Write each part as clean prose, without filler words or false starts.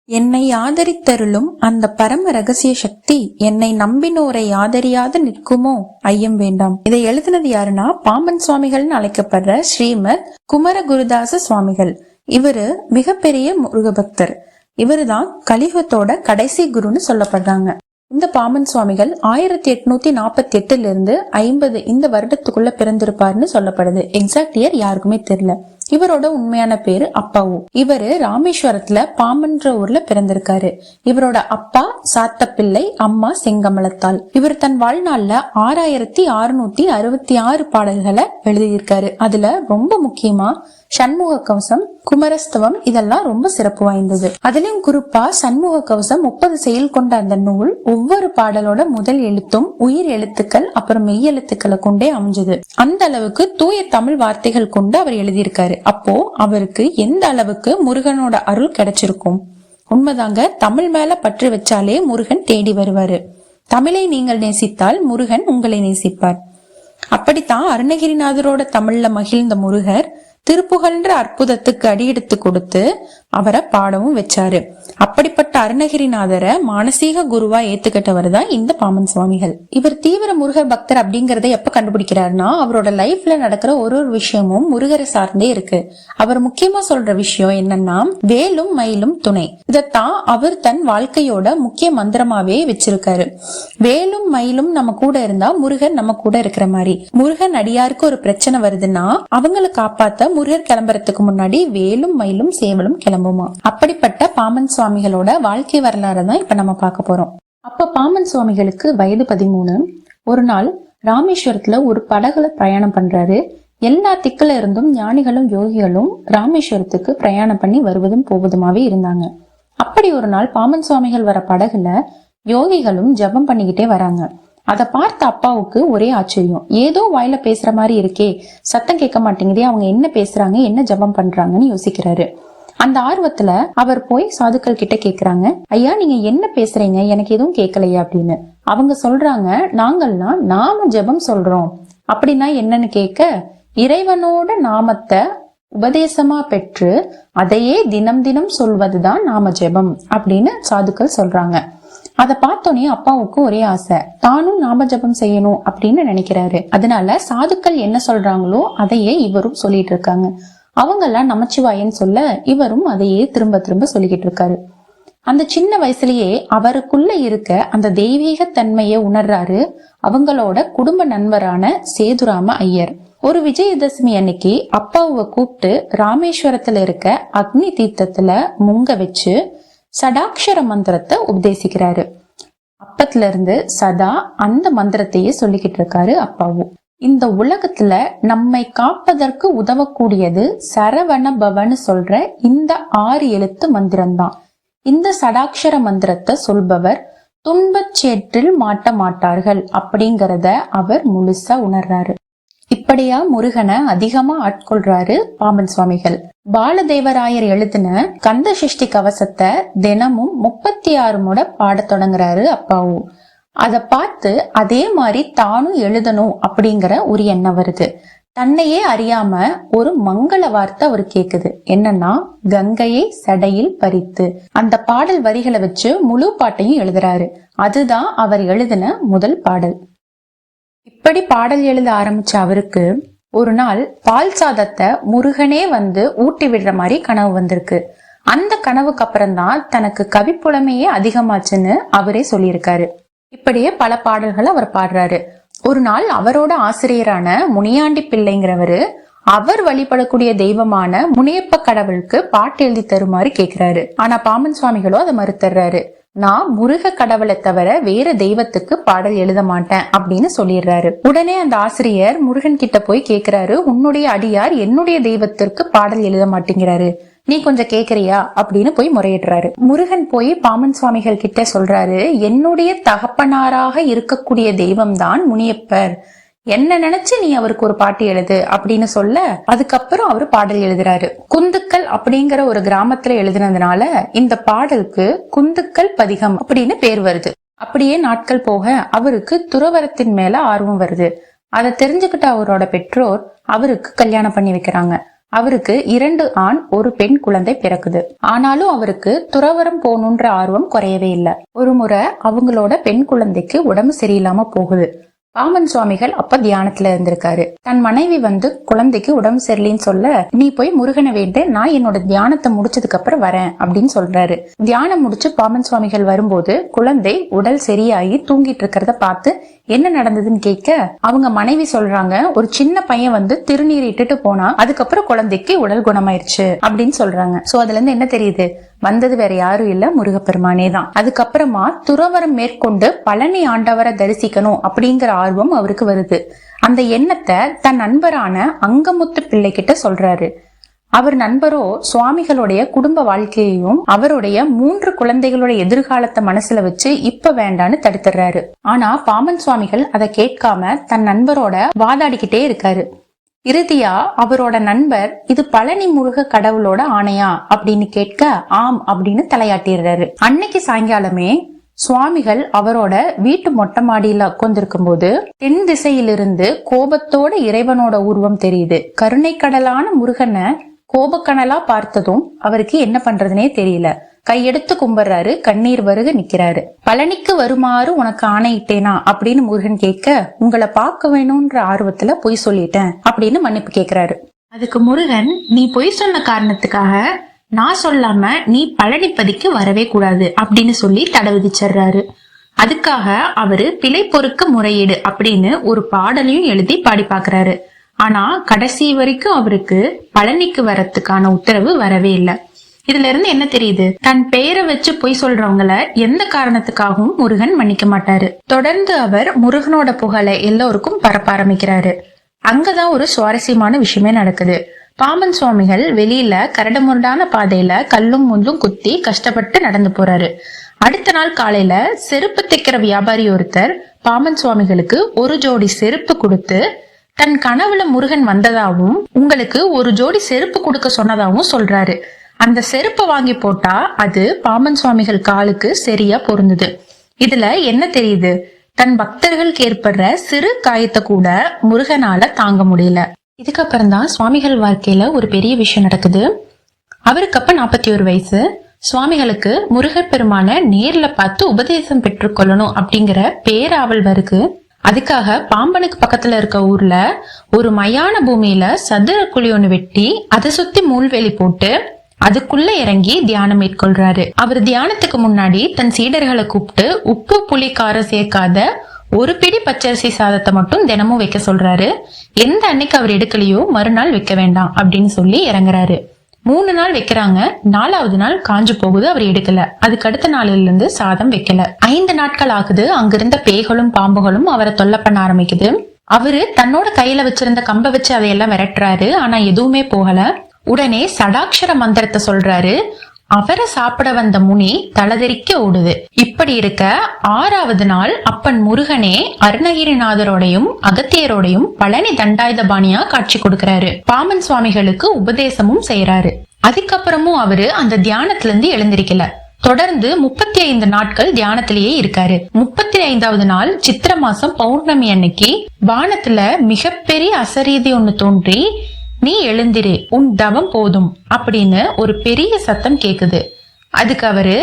என்னை ஆதரித்தருளும் அந்த பரம ரகசிய சக்தி என்னை நம்பினோரை ஆதரியாது நிற்குமோ ஐயம் வேண்டாம். இதை எழுதினது யாருன்னா பாம்பன் சுவாமிகள்னு அழைக்கப்படுற ஸ்ரீமத் குமர குருதாச சுவாமிகள். இவரு மிகப்பெரிய முருக பக்தர். இவருதான் கலியுகத்தோட கடைசி குருன்னு சொல்லப்படுறாங்க. இந்த பாம்பன் சுவாமிகள் 1848 இருந்து 50 இந்த வருடத்துக்குள்ள பிறந்திருப்பாருன்னு சொல்லப்படுது. எக்ஸாக்ட் இயர் யாருக்குமே தெரியல. இவரோட உண்மையான பேரு அப்பாவு. இவரு ராமேஸ்வரத்துல பாம்பன்ற ஊர்ல பிறந்திருக்காரு. இவரோட அப்பா சாத்தப்பிள்ளை, அம்மா செங்கமலத்தாள். இவர் தன் வாழ்நாள்ல 6666 பாடல்களை எழுதியிருக்காரு. அதுல ரொம்ப முக்கியமா சண்முக கவசம், குமரஸ்தவம் இதெல்லாம் ரொம்ப சிறப்பு வாய்ந்தது. அதுலயும் குறிப்பா சண்முக கவசம் 30 செயல் கொண்ட அந்த நூல் ஒவ்வொரு பாடலோட முதல் எழுத்தும் உயிர் எழுத்துக்கள் அப்புறம் மெய் எழுத்துக்களை கொண்டே அமைஞ்சது. அந்த அளவுக்கு தூய தமிழ் வார்த்தைகள் கொண்டு அவர் எழுதியிருக்காரு. அப்போ அவருக்கு எந்த அளவுக்கு முருகனோட அருள் கிடைச்சிருக்கும். உண்மைதாங்க, தமிழ் மேல பற்று வச்சாலே முருகன் தேடி வருவாரு. தமிழை நீங்கள் நேசித்தால் முருகன் உங்களை நேசிப்பார். அப்படித்தான் அருணகிரிநாதரோட தமிழ்ல மகிழ்ந்த முருகர் திருப்புகழ்ன்ற அற்புதத்துக்கு அடியெடுத்து கொடுத்து அவரை பாடவும் வச்சாரு. அப்படிப்பட்ட அருணகிரிநாதரை மானசீக குருவா ஏத்துக்கிட்டவர் தான் இந்த பாம்பன் சுவாமிகள். இவர் தீவிர முருகர் பக்தர் அப்படிங்கறத எப்ப கண்டுபிடிக்கிறாருன்னா, அவரோட லைஃப்ல நடக்கிற ஒரு விஷயமும் முருகரை சார்ந்தே இருக்கு. அவர் முக்கியமா சொல்ற விஷயம் என்னன்னா, வேலும் மயிலும் துணை. இதத்தான் அவர் தன் வாழ்க்கையோட முக்கிய மந்திரமாவே வச்சிருக்காரு. வேலும் மயிலும் நம்ம கூட இருந்தா முருகன் நம்ம கூட இருக்கிற மாதிரி. முருகன் அடியாருக்கு ஒரு பிரச்சனை வருதுன்னா அவங்களை காப்பாத்த முருகர் கிளம்புறதுக்கு முன்னாடி வேலும் மயிலும் சேவலும் கிளம்புமா. அப்படிப்பட்ட பாம்பன் சுவாமிகளோட வாழ்க்கை வரலாறு தான் இப்ப நம்ம பார்க்க போறோம். அப்ப பாம்பன் சுவாமிகளுக்கு வயது 13. ஒரு நாள் ராமேஸ்வரத்துல ஒரு படகுல பிரயாணம் பண்றாரு. எல்லா திக்குல இருந்தும் ஞானிகளும் யோகிகளும் ராமேஸ்வரத்துக்கு பிரயாணம் பண்ணி வருவதும் போவதுமாவே இருந்தாங்க. அப்படி ஒரு நாள் பாம்பன் சுவாமிகள் வர படகுல யோகிகளும் ஜபம் பண்ணிக்கிட்டே வராங்க. அதை பார்த்த அப்பாவுக்கு ஒரே ஆச்சரியம். ஏதோ வாயில பேசுற மாதிரி இருக்கே, சத்தம் கேட்க மாட்டேங்குதே, அவங்க என்ன பேசுறாங்க, என்ன ஜபம் பண்றாங்கன்னு யோசிக்கிறாரு. அந்த ஆர்வத்துல அவர் போய் சாதுக்கள் கிட்ட கேக்குறாங்க, ஐயா நீங்க என்ன பேசுறீங்க, எனக்கு எதுவும் கேட்கலையா அப்படின்னு. அவங்க சொல்றாங்க, நாங்கள்லாம் நாம ஜபம் சொல்றோம். அப்படின்னா என்னன்னு கேட்க, இறைவனோட நாமத்தை உபதேசமா பெற்று அதையே தினம் தினம் சொல்வதுதான் நாம ஜபம் அப்படின்னு சாதுக்கள் சொல்றாங்க. அதை பார்த்தோன்னே அப்பாவுக்கு ஒரே ஆசை, தானும் நாம ஜபம் செய்யணும் அப்படின்னு நினைக்கிறாரு. அதனால சாதுக்கள் என்ன சொல்றாங்களோ அதையே இவரும் சொல்லிட்டு இருக்காங்க. அவங்க எல்லாம் நமச்சிவாயன்னு சொல்ல இவரும் அதையே திரும்ப திரும்ப சொல்லிக்கிட்டு இருக்காரு. அந்த சின்ன வயசுலயே அவருக்குள்ள இருக்க அந்த தெய்வீக தன்மையை உணர்றாரு அவங்களோட குடும்ப நண்பரான சேதுராம ஐயர். ஒரு விஜயதசமி அன்னைக்கு அப்பாவை கூப்பிட்டு ராமேஸ்வரத்துல இருக்க அக்னி தீர்த்தத்துல முங்க வச்சு சடாட்சர மந்திரத்தை உபதேசிக்கிறாரு. அப்பத்துல இருந்து சதா அந்த மந்திரத்தையே சொல்லிக்கிட்டு இருக்காரு அப்பாவும். இந்த உலகத்துல நம்மை காப்பதற்கு உதவக்கூடியது சரவண பவன்னு சொல்ற இந்த 6 எழுத்து மந்திரம்தான். இந்த சடாட்சர மந்திரத்தை சொல்பவர் துன்பச் சேற்றில் மாட்ட மாட்டார்கள் அப்படிங்கறத அவர் முழுசா உணர்றாரு. இப்படியா முருகனை அதிகமா ஆட்கொள்றாரு பாம்பன் சுவாமிகள். பாலதேவராயர் எழுதின கந்த சஷ்டி கவசத்தை தினமும் 36 முறை பாட தொடங்குறாரு அப்பாவு. அத பார்த்து அதே மாதிரி தானும் எழுதணும் அப்படிங்கிற ஒரு எண்ணம் வருது. தன்னையே அறியாம ஒரு மங்கள வார்த்தை அவர் கேக்குது. என்னன்னா, கங்கையை சடையில் பறித்து. அந்த பாடல் வரிகளை வச்சு முழு பாட்டையும் எழுதுறாரு. அதுதான் அவர் எழுதின முதல் பாடல். இப்படி பாடல் எழுத ஆரம்பிச்ச அவருக்கு ஒரு நாள் பால் சாதத்தை முருகனே வந்து ஊட்டி விடுற மாதிரி கனவு வந்திருக்கு. அந்த கனவுக்கு அப்புறம்தான் தனக்கு கவிப்புலமையே அதிகமாச்சுன்னு அவரே சொல்லியிருக்காரு. இப்படியே பல பாடல்கள் அவர் பாடுறாரு. ஒரு நாள் அவரோட ஆசிரியரான முனியாண்டி பிள்ளைங்கிறவரு அவர் வழிபடக்கூடிய தெய்வமான முனியப்ப கடவுளுக்கு பாட்டு எழுதி தருமாறு கேக்குறாரு. ஆனா பாம்பன் சுவாமிகளோ அதை மறுத்துறாரு. நான் முருக கடவுளை தவிர வேற தெய்வத்துக்கு பாடல் எழுத மாட்டேன் அப்படின்னு சொல்லிடுறாரு. உடனே அந்த ஆசிரியர் முருகன் கிட்ட போய் கேக்குறாரு, உன்னுடைய அடியார் என்னுடைய தெய்வத்திற்கு பாடல் எழுத மாட்டேங்கிறாரு, நீ கொஞ்சம் கேக்குறியா அப்படின்னு போய் முறையிடுறாரு. முருகன் போய் பாம்பன் சுவாமிகள் கிட்ட சொல்றாரு, என்னுடைய தகப்பனாராக இருக்கக்கூடிய தெய்வம் தான் முனியப்பர், என்ன நினைச்சு நீ அவருக்கு ஒரு பாட்டு எழுது அப்படின்னு சொல்ல, அதுக்கப்புறம் அவரு பாடல் எழுதுறாரு. குந்துக்கல் அப்படிங்கிற ஒரு கிராமத்துல எழுதினதுனால இந்த பாடலுக்கு குந்துக்கல் பதிகம் அப்படின்னு பேர் வருது. அப்படியே நாட்கள் போக அவருக்கு துறவரத்தின் மேல ஆர்வம் வருது. அதை தெரிஞ்சுக்கிட்ட அவரோட பெற்றோர் அவருக்கு கல்யாணம் பண்ணி வைக்கிறாங்க. அவருக்கு 2 ஆண் ஒரு பெண் குழந்தை பிறக்குது. ஆனாலும் அவருக்கு துறவரம் போகணுன்ற ஆர்வம் குறையவே இல்லை. ஒரு முறை அவங்களோட பெண் குழந்தைக்கு உடம்பு சரியில்லாம போகுது. பாமன் சுவாமிகள் அப்ப தியானத்துல இருந்திருக்காரு. தன் மனைவி குழந்தைக்கு உடம்பு சரியில்லைன்னு சொல்ல, நீ போய் முருகனை வேண்டு, நான் என்னோட தியானத்தை முடிச்சதுக்கு அப்புறம் வரேன் அப்படின்னு சொல்றாரு. தியானம் முடிச்சு பாமன் சுவாமிகள் வரும்போது குழந்தை உடல் சரியாகி தூங்கிட்டு இருக்கிறத பார்த்து என்ன நடந்ததுன்னு கேட்க, அவங்க மனைவி சொல்றாங்க, ஒரு சின்ன பையன் திருநீர் இட்டுட்டு போனா அதுக்கப்புறம் குழந்தைக்கு உடல் குணமாயிருச்சு அப்படின்னு சொல்றாங்க. சோ அதுல இருந்து என்ன தெரியுது, வந்தது வேற யாரும் இல்ல, முருகப்பெருமானே தான். அதுக்கப்புறமா துறவரம் மேற்கொண்டு பழனி ஆண்டவரை தரிசிக்கணும் அப்படிங்கிற ஆர்வம் அவருக்கு வருது. அந்த எண்ணத்தை தன் நண்பரான அங்கமுத்து பிள்ளை கிட்ட சொல்றாரு. அவர் நண்பரோ சுவாமிகளுடைய குடும்ப வாழ்க்கையையும் அவருடைய 3 குழந்தைகளுடைய எதிர்காலத்தை மனசுல வச்சு இப்ப வேண்டான்னு தடுத்துறாரு. ஆனா பாமன் சுவாமிகள் அதை கேட்காம தன் நண்பரோட வாதாடிக்கிட்டே இருக்காரு. இறுதியா அவரோட நண்பர், இது பழனி முருக கடவுளோட ஆணையா அப்படின்னு கேட்க, ஆம் அப்படின்னு தலையாட்டிடுறாரு. அன்னைக்கு சாயங்காலமே சுவாமிகள் அவரோட வீட்டு மொட்டை மாடியில உட்கார்ந்திருக்கும் போது தென் திசையிலிருந்து கோபத்தோட இறைவனோட உருவம் தெரியுது. கருணை கடலான முருகனை கோபக்கணலா பார்த்ததும் அவருக்கு என்ன பண்றதுனே தெரியல. கையெடுத்து கும்பிடுறாரு, கண்ணீர் வருக நிக்கிறாரு. பழனிக்கு வருமாறு உனக்கு ஆணையிட்டேனா அப்படின்னு முருகன் கேட்க, உங்களை பார்க்க வேணும்ன்ற ஆர்வத்துல பொய் சொல்லிட்டேன் அப்படின்னு மன்னிப்பு கேக்குறாரு. அதுக்கு முருகன், நீ பொய் சொன்ன காரணத்துக்காக நான் சொல்லாம நீ பழனிப்பதிக்கு வரவே கூடாது அப்படின்னு சொல்லி தடை விதிச்சிடுறாரு. அதுக்காக அவரு பிழை பொறுக்க முறையீடு அப்படின்னு ஒரு பாடலையும் எழுதி பாடி பாக்குறாரு. ஆனா கடைசி வரைக்கும் அவருக்கு பழனிக்கு வரத்துக்கான உத்தரவு வரவே இல்லை. இதுல இருந்து என்ன தெரியுது, தன் பெயரை வச்சு பொய் சொல்றவங்கள எந்த காரணத்துக்காகவும் முருகன் மன்னிக்க மாட்டாரு. தொடர்ந்து அவர் முருகனோட புகழை எல்லோருக்கும் பரப்ப ஆரம்பிக்கிறாரு. அங்கதான் ஒரு சுவாரஸ்யமான விஷயமே நடக்குது. பாமன் சுவாமிகள் வெளியில கரடுமுரடான பாதையில கல்லும் முள்ளும் குத்தி கஷ்டப்பட்டு நடந்து போறாரு. அடுத்த நாள் காலையில செருப்பு தைக்கிற வியாபாரி ஒருத்தர் பாமன் சுவாமிகளுக்கு ஒரு ஜோடி செருப்பு கொடுத்து தன் கனவுல முருகன் வந்ததாவும் உங்களுக்கு ஒரு ஜோடி செருப்பு கொடுக்க சொன்னதாவும் சொல்றாரு. அந்த செருப்பை வாங்கி போட்டா அது பாமன் சுவாமிகள் காலுக்கு சரியா பொருந்தது. இதுல என்ன தெரியுது, தன் பக்தர்களுக்கு ஏற்படுற சிறு காயத்தை கூட முருகனால தாங்க முடியல. இதுக்கப்புறம் தான் சுவாமிகள் வாழ்க்கையில ஒரு பெரிய விஷயம் நடக்குது. அவருக்கு அப்ப 41 வயசு. சுவாமிகளுக்கு முருகர் பெருமான நேர்ல பார்த்து உபதேசம் பெற்றுக்கொள்ளணும் அப்படிங்கிற பேராவல் வருது. அதுக்காக பாம்பனுக்கு பக்கத்துல இருக்க ஊர்ல ஒரு மயான பூமியில சதுர குழி ஒண்ணு வெட்டி அதை சுத்தி மூல்வேலி போட்டு அதுக்குள்ள இறங்கி தியானம் மேற்கொள்றாரு. அவர் தியானத்துக்கு முன்னாடி தன் சீடர்களை கூப்பிட்டு உப்பு புளி காரம் சேர்க்காத ஒரு பிடி பச்சரிசி சாதத்தை மட்டும் தினமும் வைக்க சொல்றாரு. எந்த அன்னைக்கு அவர் எடுக்கலையோ மறுநாள் வைக்க வேண்டாம் அப்படின்னு சொல்லி இறங்குறாரு. 3 நாள் வைக்கிறாங்க. 4வது நாள் காஞ்சு போகுது, அவர் எடுக்கல. அதுக்கு அடுத்த நாளில இருந்து சாதம் வைக்கல. 5 நாட்கள் ஆகுது. அங்கிருந்த பேய்களும் பாம்புகளும் அவரை தொல்லை பண்ண ஆரம்பிக்குது. அவரு தன்னோட கையில வச்சிருந்த கம்பை வச்சு அதையெல்லாம் விரட்டுறாரு. ஆனா எதுவுமே போகல. உடனே சடாட்சர மந்திரத்தை சொல்றாரு. அவரை சாப்பிட வந்த முனி தலதெறிக்க ஓடுது. இப்படி இருக்க 6வது நாள் அப்பன் முருகனே அருணகிரிநாதரோடையும் அகத்தியரோடையும் பழனி தண்டாயுதபாணியா காட்சி கொடுக்கிறாரு. பாமன் சுவாமிகளுக்கு உபதேசமும் செய்யறாரு. அதுக்கப்புறமும் அவரு அந்த தியானத்துல இருந்து எழுந்திருக்கல. தொடர்ந்து 35 நாட்கள் தியானத்திலேயே இருக்காரு. 35வது நாள் சித்திர மாசம் பௌர்ணமி அன்னைக்கு வானத்துல மிகப்பெரிய அசரீதி ஒண்ணு தோன்றி, நீ எழுந்திரு, உன் தவம் போதும் அப்படின்னு ஒரு பெரிய சத்தம் கேக்குது. அதுக்கு அவரு,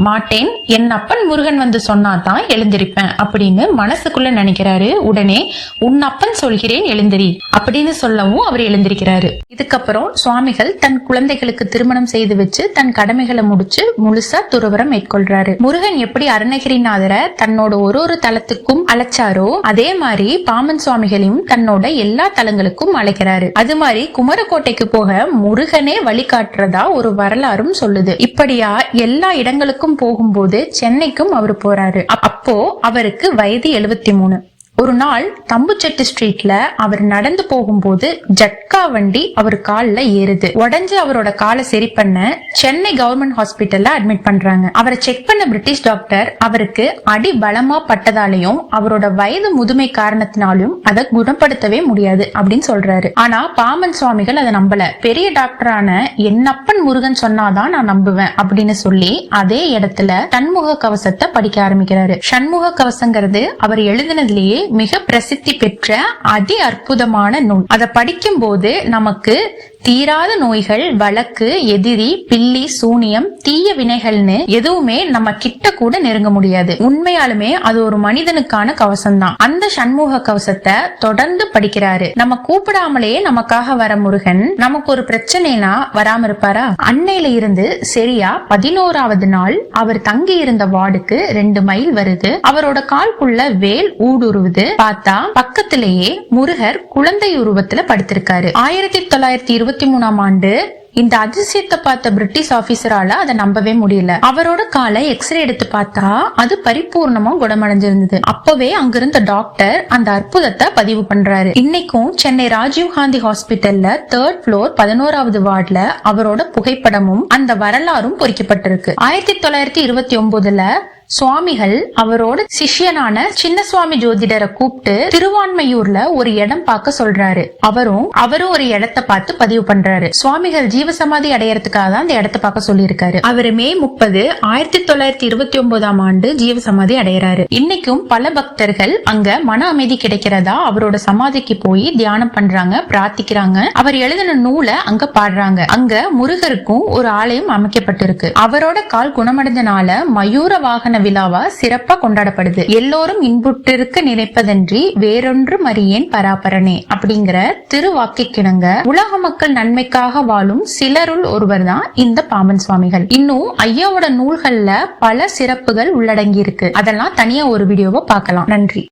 மாட்டேன், என் அப்பன் முருகன் வந்து சொன்னாதான் எழுந்திருப்பேன் அப்படின்னு மனசுக்குள்ள நினைக்கிறாரு. உடனே உன் அப்பன் சொல்கிறேன் எழுந்திரி அப்படின்னு சொல்லவும் அவர் எழுந்திருக்கிறாரு. இதுக்கப்புறம் சுவாமிகள் தன் குழந்தைகளுக்கு திருமணம் செய்து வச்சு தன் கடமைகளை முடிச்சு முழுசா துறவரம் மேற்கொள்றாரு. முருகன் எப்படி அருணகிரிநாதரை தன்னோட ஒரு தலத்துக்கும் அழைச்சாரோ அதே மாதிரி பாமன் சுவாமிகளையும் தன்னோட எல்லா தலங்களுக்கும் அழைக்கிறாரு. அது மாதிரி குமரக்கோட்டைக்கு போக முருகனே வழிகாட்டுறதா ஒரு வரலாறும் சொல்லுது. இப்படியா எல்லா இடங்களுக்கும் போகும்போது சென்னைக்கும் அவர் போறாரு. அப்போ அவருக்கு வயது 73. ஒரு நாள் தம்புச்செட்டி ஸ்ட்ரீட்ல அவர் நடந்து போகும்போது ஜட்கா வண்டி அவர் கால்ல ஏறுது. உடஞ்சு அவரோட காலை சரி பண்ண சென்னை கவர்மெண்ட் ஹாஸ்பிட்டல்ல அட்மிட் பண்றாங்க. அவரை செக் பண்ண பிரிட்டிஷ் டாக்டர் அவருக்கு அடி பலமா பட்டதாலையும் அவரோட வயது முதுமை காரணத்தினாலும் அதை குணப்படுத்தவே முடியாது அப்படின்னு சொல்றாரு. ஆனா பாமன் சுவாமிகள் அதை நம்பல. பெரிய டாக்டரான என்னப்பன் முருகன் சொன்னாதான் நான் நம்புவேன் அப்படின்னு சொல்லி அதே இடத்துல தன்முக கவசத்தை படிக்க ஆரம்பிக்கிறாரு. சண்முக கவசங்கிறது அவர் எழுதினதுலயே மிக பிரசித்தி பெற்ற அதி அற்புதமான நூல். அதை படிக்கும் போது நமக்கு தீராத நோய்கள், வழக்கு, எதிரி, பில்லி, சூனியம், தீய வினைகள்னு எதுவுமே நம்ம கிட்ட கூட நெருங்க முடியாது. உண்மையாலுமே அது ஒரு மனிதனுக்கான கவசம் தான். அந்த சண்முக கவசத்தை தொடர்ந்து படிக்கிறாரு. நம்ம கூப்பிடாமலேயே நமக்காக வர முருகன் நமக்கு ஒரு பிரச்சனைனா வராம இருப்பாரா? அன்னையில இருந்து சரியா 11வது நாள் அவர் தங்கி இருந்த வார்டுக்கு 2 மைல் வருது. அவரோட கால்குள்ள வேல் ஊடுருவுது. பார்த்தா பக்கத்திலேயே முருகர் குழந்தை உருவத்துல படுத்திருக்காரு. 1923ஆம் ஆண்டு இந்த அதிசயத்தை பார்த்த பிரிட்டிஷ் ஆபீசரால அதை நம்பவே முடியல. அவரோட காலை எக்ஸ்ரே எடுத்து பார்த்தா அது பரிபூர்ணமா குணமடைஞ்சிருந்தது. அப்பவே அங்கிருந்த டாக்டர் அந்த அற்புதத்தை பதிவு பண்றாரு. இன்னைக்கும் சென்னை ராஜீவ் காந்தி ஹாஸ்பிட்டல்ல 3rd ஃப்ளோர் 11வது வார்டுல அவரோட புகைப்படமும் அந்த வரலாறும் பொறிக்கப்பட்டிருக்கு. 1929ல சுவாமிகள் அவரோட சிஷ்யனான சின்ன சுவாமி ஜோதிடரை கூப்பிட்டு திருவான்மையூர்ல ஒரு இடம் பார்க்க சொல்றாரு. அவரும் ஒரு இடத்தை பார்த்து பதிவு பண்றாரு. சுவாமிகள் ஜீவசமாதி அடையறதுக்காக தான் அந்த இடத்தை பார்க்க சொல்லியிருக்காரு. அவரு மே 30, 1929ஆம் ஆண்டு ஜீவசமாதி அடையறாரு. இன்னைக்கும் பல பக்தர்கள் அங்க மன அமைதி கிடைக்கிறதா அவரோட சமாதிக்கு போய் தியானம் பண்றாங்க, பிரார்த்திக்கிறாங்க. அவர் எழுதின நூலை அங்க பாடுறாங்க. அங்க முருகருக்கும் ஒரு ஆலயம் அமைக்கப்பட்டிருக்கு. அவரோட கால் குணமடைஞ்சனால மயூர வாகன விழாவா சிறப்பா கொண்டாடப்படுது. எல்லோரும் இன்புற்றிருக்க நினைப்பதன்றி வேறொன்று மறியேன் பராபரனே அப்படிங்கிற திருவாக்கிக்கிணங்க உலக மக்கள் நன்மைக்காக வாழும் சிலருள் ஒருவர் தான் இந்த பாம்பன் சுவாமிகள். இன்னும் ஐயாவோட நூல்கள்ல பல சிறப்புகள் உள்ளடங்கி இருக்கு. அதெல்லாம் தனியா ஒரு வீடியோவை பார்க்கலாம். நன்றி.